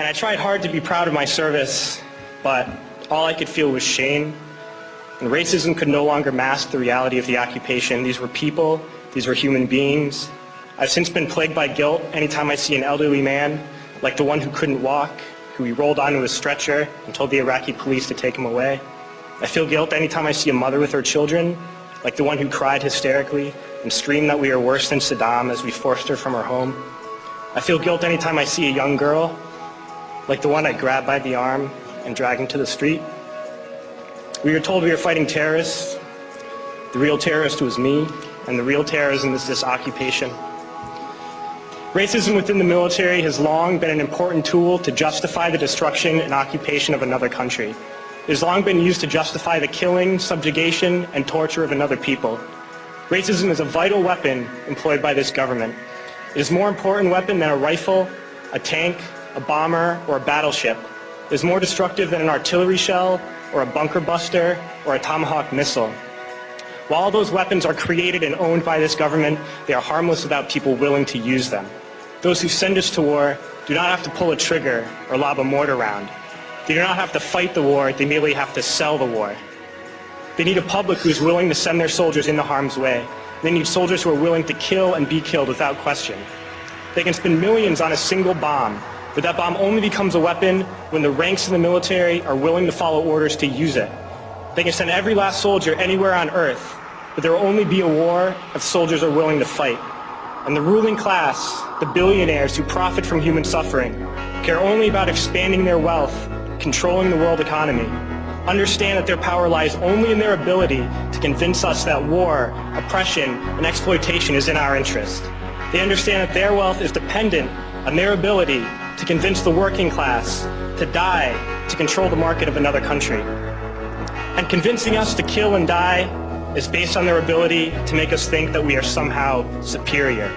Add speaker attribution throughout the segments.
Speaker 1: And I tried hard to be proud of my service, but all I could feel was shame. And racism could no longer mask the reality of the occupation. These were people, these were human beings. I've since been plagued by guilt anytime I see an elderly man, like the one who couldn't walk, who we rolled onto a stretcher and told the Iraqi police to take him away. I feel guilt anytime I see a mother with her children, like the one who cried hysterically and screamed that we are worse than Saddam as we forced her from her home. I feel guilt anytime I see a young girl, like the one I grabbed by the arm and dragged into the street. We were told we were fighting terrorists. The real terrorist was me, and the real terrorism is this occupation. Racism within the military has long been an important tool to justify the destruction and occupation of another country. It has long been used to justify the killing, subjugation, and torture of another people. Racism is a vital weapon employed by this government. It is a more important weapon than a rifle, a tank, a bomber, or a battleship. It is more destructive than an artillery shell, or a bunker buster, or a Tomahawk missile. While all those weapons are created and owned by this government, they are harmless without people willing to use them. Those who send us to war do not have to pull a trigger or lob a mortar round. They do not have to fight the war, they merely have to sell the war. They need a public who is willing to send their soldiers into harm's way. They need soldiers who are willing to kill and be killed without question. They can spend millions on a single bomb, but that bomb only becomes a weapon when the ranks in the military are willing to follow orders to use it. They can send every last soldier anywhere on earth, but there will only be a war if soldiers are willing to fight. And the ruling class, the billionaires who profit from human suffering, care only about expanding their wealth, controlling the world economy. Understand that their power lies only in their ability to convince us that war, oppression, and exploitation is in our interest. They understand that their wealth is dependent on their ability to convince the working class to die to control the market of another country. And convincing us to kill and die is based on their ability to make us think that we are somehow superior.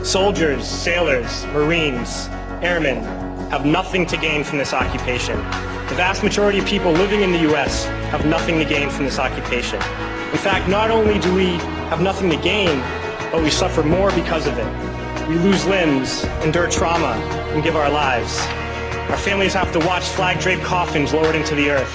Speaker 1: Soldiers, sailors, Marines, airmen have nothing to gain from this occupation. The vast majority of people living in the U.S. have nothing to gain from this occupation. In fact, not only do we have nothing to gain, but we suffer more because of it. We lose limbs, endure trauma, and give our lives. Our families have to watch flag-draped coffins lowered into the earth.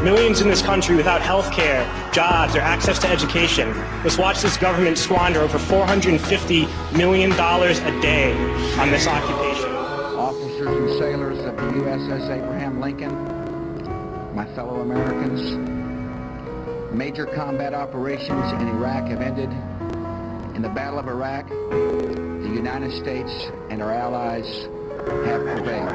Speaker 1: Millions in this country without health care, jobs, or access to education must watch this government squander over $450 million a day on this occupation.
Speaker 2: Officers and sailors of the USS Abraham Lincoln, my fellow Americans, major combat operations in Iraq have ended. In the Battle of Iraq, the United States and our allies have prevailed.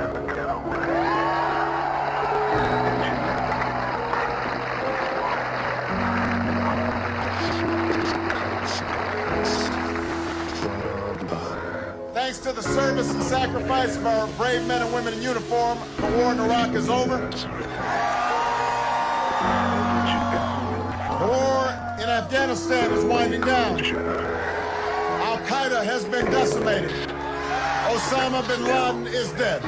Speaker 3: Thanks to the service and sacrifice of our brave men and women in uniform, the war in Iraq is over. The war in Afghanistan is winding down. Al-Qaeda has been decimated. Osama bin Laden is dead.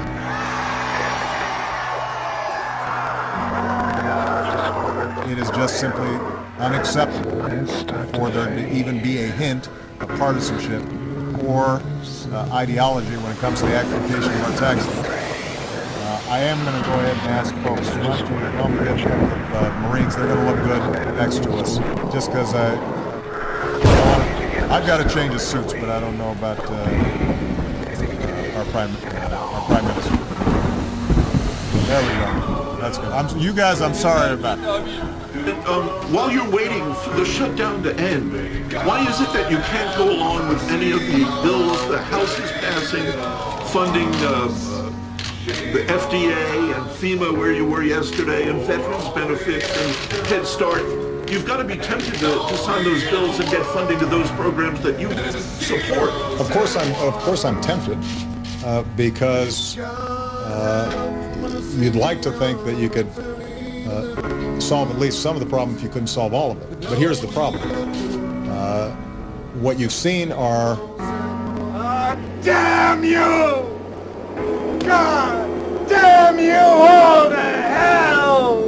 Speaker 4: It is just simply unacceptable for there to even be a hint of partisanship or ideology when it comes to the application of our taxes. I am going to go ahead and ask folks not to come get a couple of Marines. They're going to look good next to us. Just because I've got to change the suits, but I don't know about our prime minister. There we go. That's good. You guys, I'm sorry about it.
Speaker 5: While you're waiting for the shutdown to end, why is it that you can't go along with any of the bills the House is passing, funding the FDA and FEMA where you were yesterday, and veterans benefits and Head Start? You've got to be tempted to sign those bills and get funding to those programs that you support.
Speaker 4: Of course I'm tempted, because you'd like to think that you could solve at least some of the problem if you couldn't solve all of it. But here's the problem. What you've seen are...
Speaker 3: Damn you! God damn you all to hell!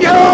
Speaker 3: You